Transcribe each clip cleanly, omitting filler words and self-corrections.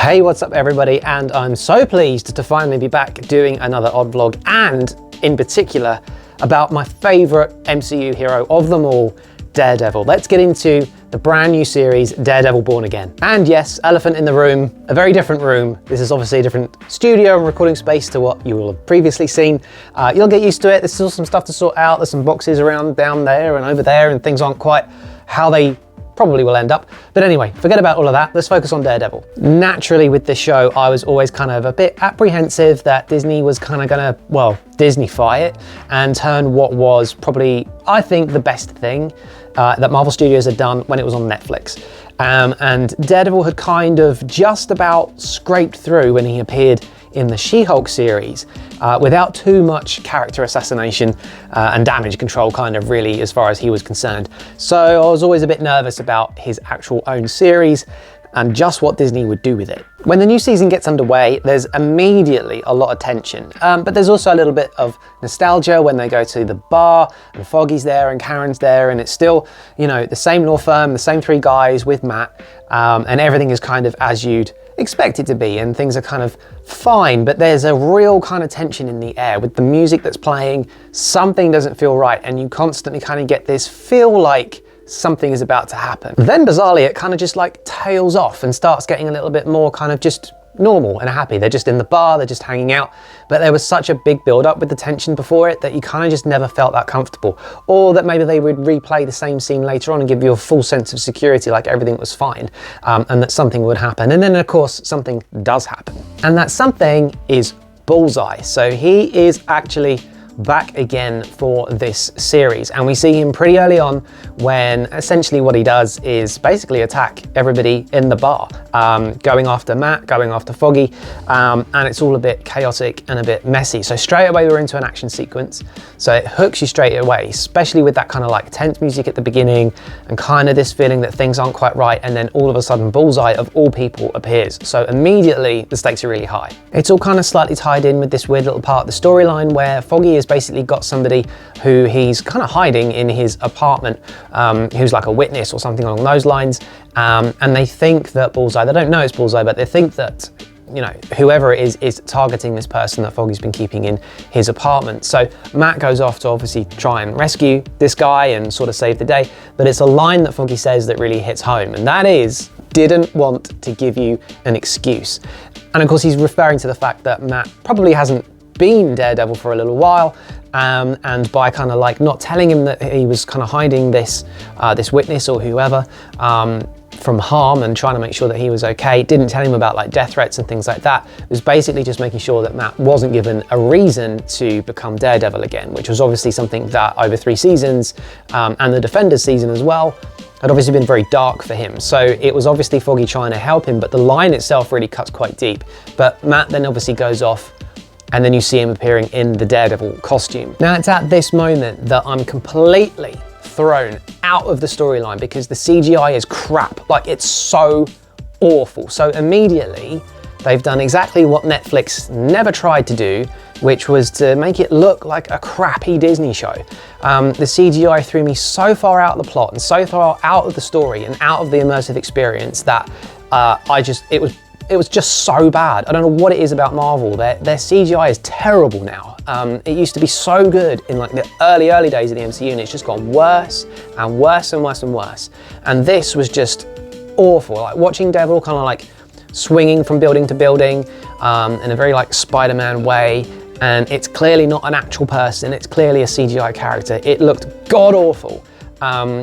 Hey, what's up everybody, and I'm so pleased to finally be back doing another odd vlog, and in particular about my favourite MCU hero of them all, Daredevil. Let's get into the brand new series, Daredevil Born Again. And yes, elephant in the room, a very different room. This is obviously a different studio and recording space to what you will have previously seen. You'll get used to it. There's still some stuff to sort out. There's some boxes around down there and over there, and things aren't quite how they probably will end up. But anyway, forget about all of that. Let's focus on Daredevil. Naturally, with this show, I was always kind of a bit apprehensive that Disney was kind of gonna, well, Disney-fy it and turn what was probably, I think, the best thing that Marvel Studios had done when it was on Netflix. And Daredevil had kind of just about scraped through when he appeared in the She-Hulk series without too much character assassination and damage control, kind of really, as far as he was concerned. So I was always a bit nervous about his actual own series and just what Disney would do with it. When the new season gets underway, there's immediately a lot of tension, but there's also a little bit of nostalgia when they go to the bar and Foggy's there and Karen's there, and it's still, you know, the same law firm, the same three guys with Matt, and everything is kind of as you'd expect it to be, and things are kind of fine, but there's a real kind of tension in the air with the music that's playing. Something doesn't feel right, and you constantly kind of get this feel like something is about to happen. Then bizarrely, it kind of just like tails off and starts getting a little bit more kind of just normal and happy. They're just in the bar, they're just hanging out, but there was such a big build up with the tension before it that you kind of just never felt that comfortable, or that maybe they would replay the same scene later on and give you a full sense of security, like everything was fine, and that something would happen. And then of course something does happen, and that something is Bullseye. So he is actually back again for this series, and we see him pretty early on when essentially what he does is basically attack everybody in the bar, going after Matt, going after Foggy, and it's all a bit chaotic and a bit messy. So straight away we're into an action sequence, so it hooks you straight away, especially with that kind of like tense music at the beginning and kind of this feeling that things aren't quite right, and then all of a sudden Bullseye of all people appears, so immediately the stakes are really high. It's all kind of slightly tied in with this weird little part of the storyline where Foggy is basically got somebody who he's kind of hiding in his apartment, who's like a witness or something along those lines, and they think that Bullseye, they don't know it's Bullseye, but they think that, you know, whoever it is targeting this person that Foggy's been keeping in his apartment. So Matt goes off to obviously try and rescue this guy and sort of save the day, but it's a line that Foggy says that really hits home, and that is, "Didn't want to give you an excuse." And of course he's referring to the fact that Matt probably hasn't been Daredevil for a little while, and by kind of like not telling him that he was kind of hiding this this witness or whoever from harm and trying to make sure that he was okay, didn't tell him about like death threats and things like that. It was basically just making sure that Matt wasn't given a reason to become Daredevil again, which was obviously something that over 3 seasons and the Defenders season as well had obviously been very dark for him. So it was obviously Foggy trying to help him, but the line itself really cuts quite deep. But Matt then obviously goes off, and then you see him appearing in the Daredevil costume. Now it's at this moment that I'm completely thrown out of the storyline because the CGI is crap. Like, it's so awful. So immediately they've done exactly what Netflix never tried to do, which was to make it look like a crappy Disney show. The CGI threw me so far out of the plot and so far out of the story and out of the immersive experience that it was just so bad. I don't know what it is about Marvel. Their CGI is terrible now. It used to be so good in like the early days of the MCU, and it's just gone worse and worse and worse and worse. And this was just awful. Like watching Devil kind of like swinging from building to building in a very like Spider-Man way. And it's clearly not an actual person. It's clearly a CGI character. It looked god awful.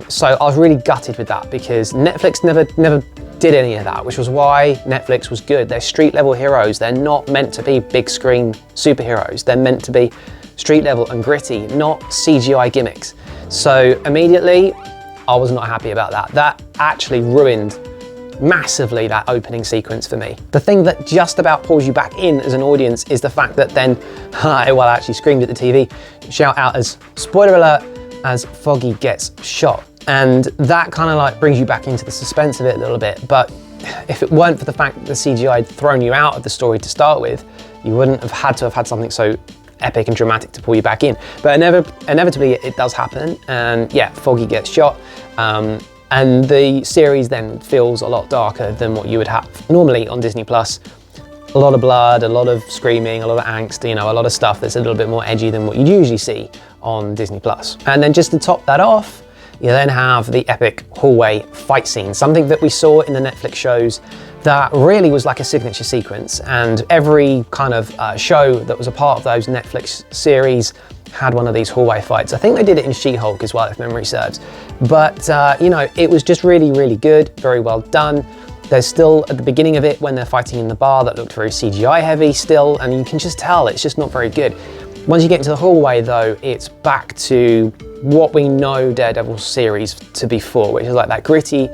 So I was really gutted with that because Netflix never did any of that, which was why Netflix was good. They're street level heroes. They're not meant to be big screen superheroes. They're meant to be street level and gritty, not CGI gimmicks. So immediately, I was not happy about that. That actually ruined massively that opening sequence for me. The thing that just about pulls you back in as an audience is the fact that then, well, I actually screamed at the TV, shout out as spoiler alert, as Foggy gets shot. And that kind of like brings you back into the suspense of it a little bit. But if it weren't for the fact that the CGI had thrown you out of the story to start with, you wouldn't have had something so epic and dramatic to pull you back in. But inevitably it does happen. And yeah, Foggy gets shot. And the series then feels a lot darker than what you would have normally on Disney Plus. A lot of blood, a lot of screaming, a lot of angst, you know, a lot of stuff that's a little bit more edgy than what you usually see on Disney Plus. And then just to top that off, you then have the epic hallway fight scene, something that we saw in the Netflix shows that really was like a signature sequence. And every kind of show that was a part of those Netflix series had one of these hallway fights. I think they did it in She-Hulk as well, if memory serves. But, you know, it was just really, really good, very well done. There's still, at the beginning of it, when they're fighting in the bar, that looked very CGI heavy still, and you can just tell it's just not very good. Once you get into the hallway though, it's back to what we know Daredevil series to be for, which is like that gritty,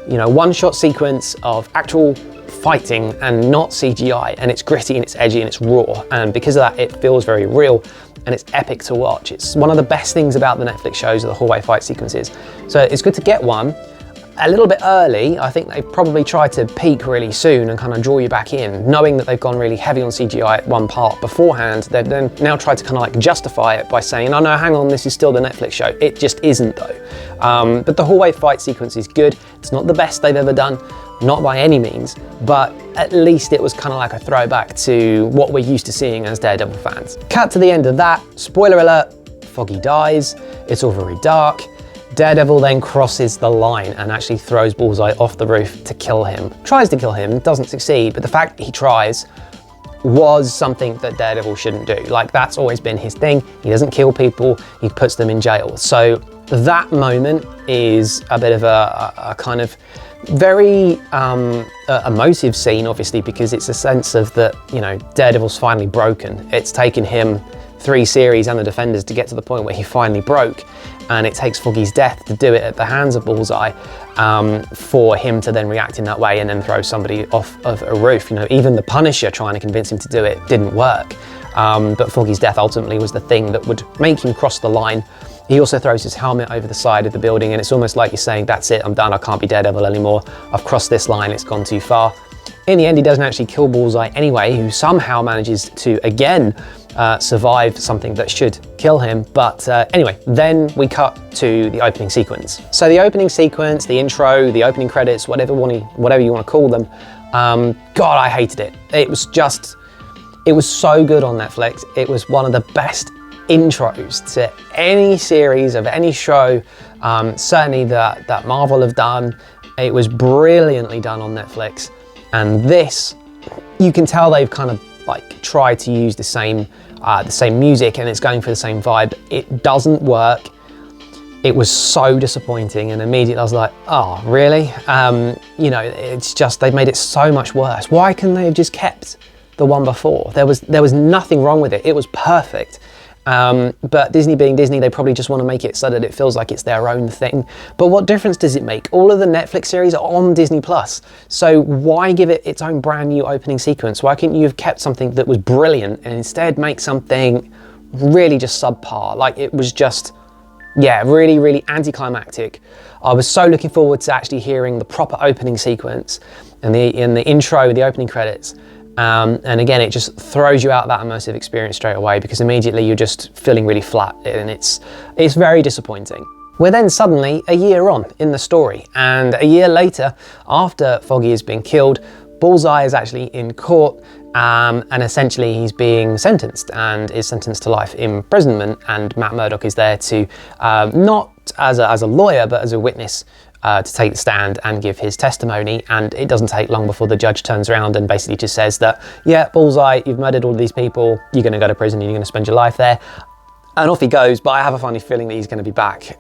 you know, one-shot sequence of actual fighting and not CGI, and it's gritty and it's edgy and it's raw, and because of that it feels very real and it's epic to watch. It's one of the best things about the Netflix shows are the hallway fight sequences. So it's good to get one a little bit early. I think they probably tried to peak really soon and kind of draw you back in, knowing that they've gone really heavy on CGI at one part beforehand. They've then now tried to kind of like justify it by saying, oh no, hang on, this is still the Netflix show. It just isn't though. But the hallway fight sequence is good. It's not the best they've ever done, not by any means, but at least it was kind of like a throwback to what we're used to seeing as Daredevil fans. Cut to the end of that, spoiler alert, Foggy dies, it's all very dark. Daredevil then crosses the line and actually throws Bullseye off the roof to kill him. Tries to kill him, doesn't succeed, but the fact that he tries was something that Daredevil shouldn't do. Like, that's always been his thing. He doesn't kill people, he puts them in jail. So that moment is a bit of a kind of very emotive scene, obviously, because it's a sense of that, you know, Daredevil's finally broken. It's taken him 3 series and the Defenders to get to the point where he finally broke, and it takes Foggy's death to do it at the hands of Bullseye for him to then react in that way and then throw somebody off of a roof. You know, even the Punisher trying to convince him to do it didn't work, but Foggy's death ultimately was the thing that would make him cross the line. He also throws his helmet over the side of the building, and it's almost like you're saying, that's it, I'm done, I can't be Daredevil anymore, I've crossed this line, it's gone too far. In the end, he doesn't actually kill Bullseye anyway, who somehow manages to, again, survive something that should kill him. But anyway, then we cut to the opening sequence. So the opening sequence, the intro, the opening credits, whatever you want to call them, God, I hated it. It was so good on Netflix. It was one of the best intros to any series of any show, certainly that Marvel have done. It was brilliantly done on Netflix. And this, you can tell they've kind of like tried to use the same music, and it's going for the same vibe. It doesn't work. It was so disappointing, and immediately I was like, oh, really? You know, it's just, they've made it so much worse. Why couldn't they have just kept the one before? There was nothing wrong with it. It was perfect. But Disney being Disney, they probably just want to make it so that it feels like it's their own thing. But what difference does it make? All of the Netflix series are on Disney Plus. So why give it its own brand new opening sequence? Why couldn't you have kept something that was brilliant and instead make something really just subpar? Like, it was just, yeah, really, really anticlimactic. I was so looking forward to actually hearing the proper opening sequence and in the intro, the opening credits. And again, it just throws you out that immersive experience straight away, because immediately you're just feeling really flat, and it's very disappointing. We're then suddenly a year on in the story, and a year later, after Foggy has been killed, Bullseye is actually in court, and essentially he's being sentenced, and is sentenced to life imprisonment, and Matt Murdock is there to, not as a lawyer, but as a witness, to take the stand and give his testimony. And it doesn't take long before the judge turns around and basically just says that, yeah, Bullseye, you've murdered all of these people, you're going to go to prison and you're going to spend your life there. And off he goes, but I have a funny feeling that he's going to be back.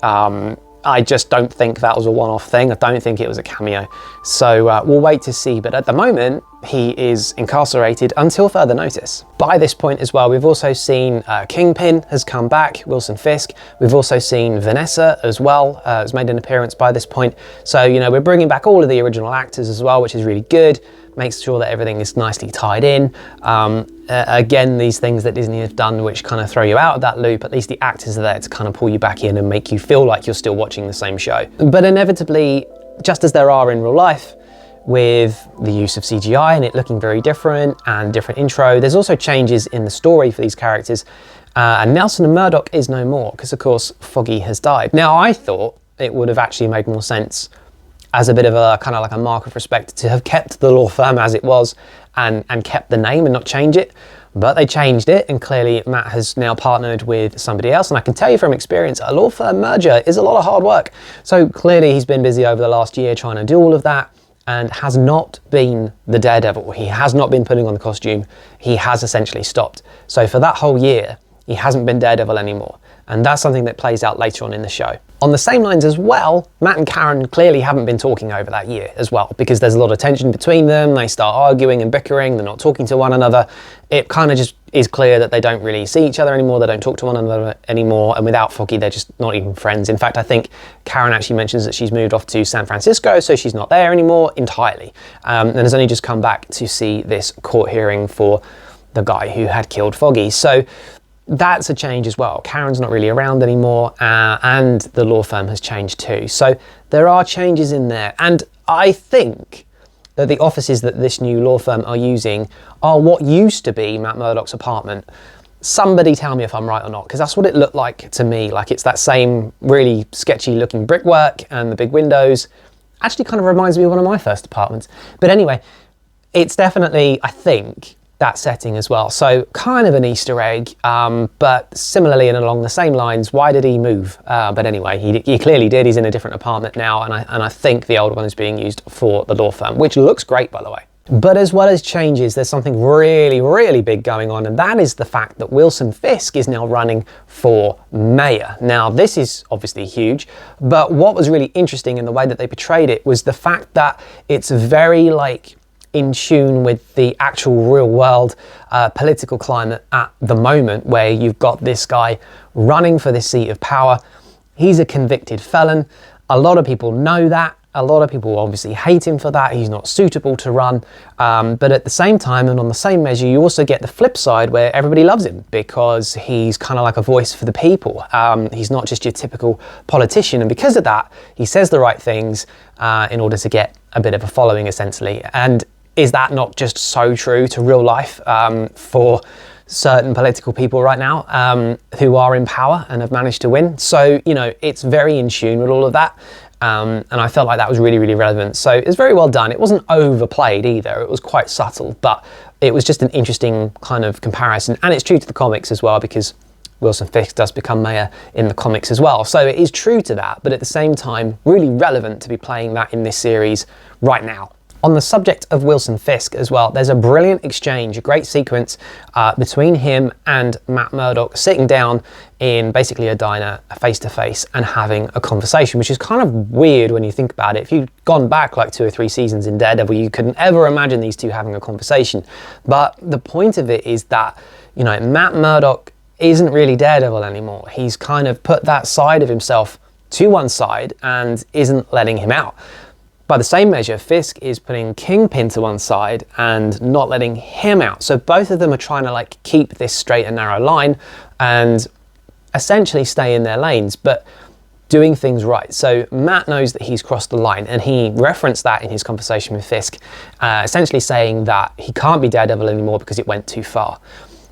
I just don't think that was a one-off thing. I don't think it was a cameo. So we'll wait to see. But at the moment, he is incarcerated until further notice. By this point as well, we've also seen Kingpin has come back, Wilson Fisk. We've also seen Vanessa as well, has made an appearance by this point. So, you know, we're bringing back all of the original actors as well, which is really good. Makes sure that everything is nicely tied in. Again, these things that Disney have done which kind of throw you out of that loop, at least the actors are there to kind of pull you back in and make you feel like you're still watching the same show. But inevitably, just as there are in real life, with the use of CGI and it looking very different and different intro, there's also changes in the story for these characters. And Nelson and Murdock is no more, because of course Foggy has died. Now I thought it would have actually made more sense as a bit of a kind of like a mark of respect to have kept the law firm as it was and kept the name and not change it. But they changed it, and clearly Matt has now partnered with somebody else. And I can tell you from experience, a law firm merger is a lot of hard work. So clearly he's been busy over the last year trying to do all of that and has not been the Daredevil. He has not been putting on the costume. He has essentially stopped. So for that whole year, he hasn't been Daredevil anymore. And that's something that plays out later on in the show. On the same lines as well, Matt and Karen clearly haven't been talking over that year as well, because there's a lot of tension between them. They start arguing and bickering. They're not talking to one another. It kind of just is clear that they don't really see each other anymore. They don't talk to one another anymore. And without Foggy, they're just not even friends. In fact, I think Karen actually mentions that she's moved off to San Francisco, so she's not there anymore entirely. And has only just come back to see this court hearing for the guy who had killed Foggy. So that's a change as well. Karen's not really around anymore, and the law firm has changed too. So there are changes in there. And I think that the offices that this new law firm are using are what used to be Matt Murdock's apartment. Somebody tell me if I'm right or not, because that's what it looked like to me. Like, it's that same really sketchy looking brickwork and the big windows. Actually kind of reminds me of one of my first apartments. But anyway, it's definitely, I think, that setting as well. So kind of an Easter egg, but similarly and along the same lines, why did he move? But anyway, he clearly did. He's in a different apartment now, and I think the old one is being used for the law firm, which looks great, by the way. But as well as changes, there's something really, really big going on, and that is the fact that Wilson Fisk is now running for mayor. Now, this is obviously huge, but what was really interesting in the way that they portrayed it was the fact that it's very like in tune with the actual real world political climate at the moment, where you've got this guy running for this seat of power. He's a convicted felon. A lot of people know that. A lot of people obviously hate him for that. He's not suitable to run. But at the same time, and on the same measure, you also get the flip side where everybody loves him because he's kind of like a voice for the people. He's not just your typical politician. And because of that, he says the right things in order to get a bit of a following, essentially. And is that not just so true to real life for certain political people right now who are in power and have managed to win? So, you know, it's very in tune with all of that. And I felt like that was really, really relevant. So it's very well done. It wasn't overplayed either. It was quite subtle, but it was just an interesting kind of comparison. And it's true to the comics as well, because Wilson Fisk does become mayor in the comics as well. So it is true to that, but at the same time, really relevant to be playing that in this series right now. On the subject of Wilson Fisk as well, there's a brilliant exchange, a great sequence between him and Matt Murdock sitting down in basically a diner, face-to-face, and having a conversation, which is kind of weird when you think about it. If you'd gone back like 2 or 3 seasons in Daredevil, you couldn't ever imagine these two having a conversation. But the point of it is that, you know, Matt Murdock isn't really Daredevil anymore. He's kind of put that side of himself to one side and isn't letting him out. By the same measure, Fisk is putting Kingpin to one side and not letting him out. So both of them are trying to like keep this straight and narrow line and essentially stay in their lanes, but doing things right. So Matt knows that he's crossed the line, and he referenced that in his conversation with Fisk, essentially saying that he can't be Daredevil anymore because it went too far.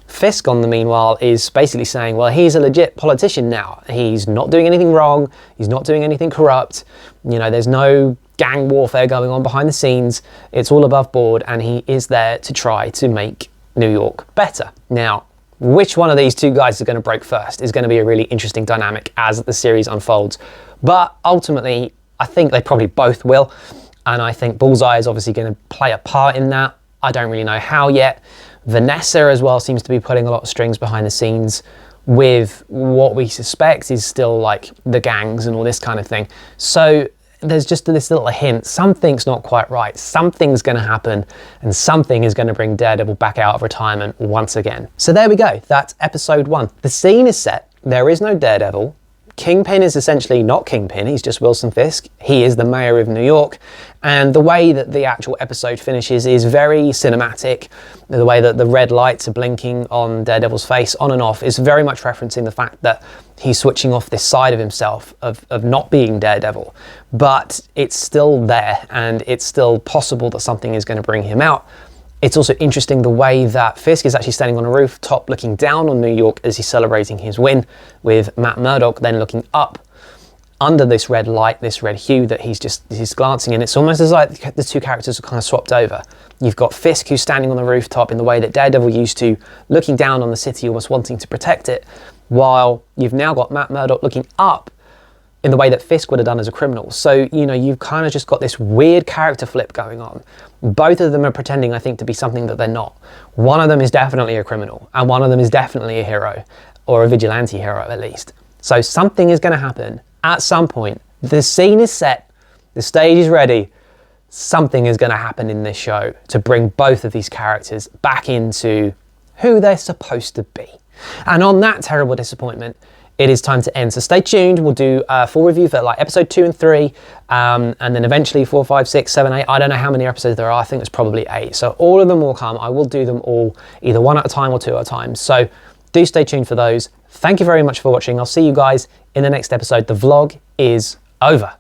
Fisk, on the meanwhile, is basically saying, well, he's a legit politician now. He's not doing anything wrong. He's not doing anything corrupt. You know, there's no gang warfare going on behind the scenes. It's all above board, and he is there to try to make New York better. Now, which one of these two guys is going to break first is going to be a really interesting dynamic as the series unfolds. But ultimately, I think they probably both will. And I think Bullseye is obviously going to play a part in that. I don't really know how yet. Vanessa as well seems to be putting a lot of strings behind the scenes with what we suspect is still like the gangs and all this kind of thing. So there's just this little hint, something's not quite right, something's going to happen, and something is going to bring Daredevil back out of retirement once again. So there we go, that's episode 1. The scene is set, there is no Daredevil. Kingpin is essentially not Kingpin, he's just Wilson Fisk. He is the mayor of New York, and the way that the actual episode finishes is very cinematic. The way that the red lights are blinking on Daredevil's face on and off is very much referencing the fact that he's switching off this side of himself of not being Daredevil. But it's still there, and it's still possible that something is going to bring him out. It's also interesting the way that Fisk is actually standing on a rooftop looking down on New York as he's celebrating his win, with Matt Murdock then looking up. under this red light, this red hue that he's glancing in. It's almost as like the two characters are kind of swapped over. You've got Fisk, who's standing on the rooftop in the way that Daredevil used to, looking down on the city, almost wanting to protect it, while you've now got Matt Murdock looking up in the way that Fisk would have done as a criminal. So, you know, you've kind of just got this weird character flip going on. Both of them are pretending, I think, to be something that they're not. One of them is definitely a criminal, and one of them is definitely a hero, or a vigilante hero at least. So something is going to happen at some point. The scene is set, the stage is ready. Something is going to happen in this show to bring both of these characters back into who they're supposed to be. And on that terrible disappointment, it is time to end. So stay tuned. We'll do a full review for like episode 2 and 3, and then eventually 4, 5, 6, 7, 8. I don't know how many episodes there are. I think it's probably 8. So all of them will come. I will do them all either one at a time or 2 at a time. So do stay tuned for those. Thank you very much for watching. I'll see you guys in the next episode. The vlog is over.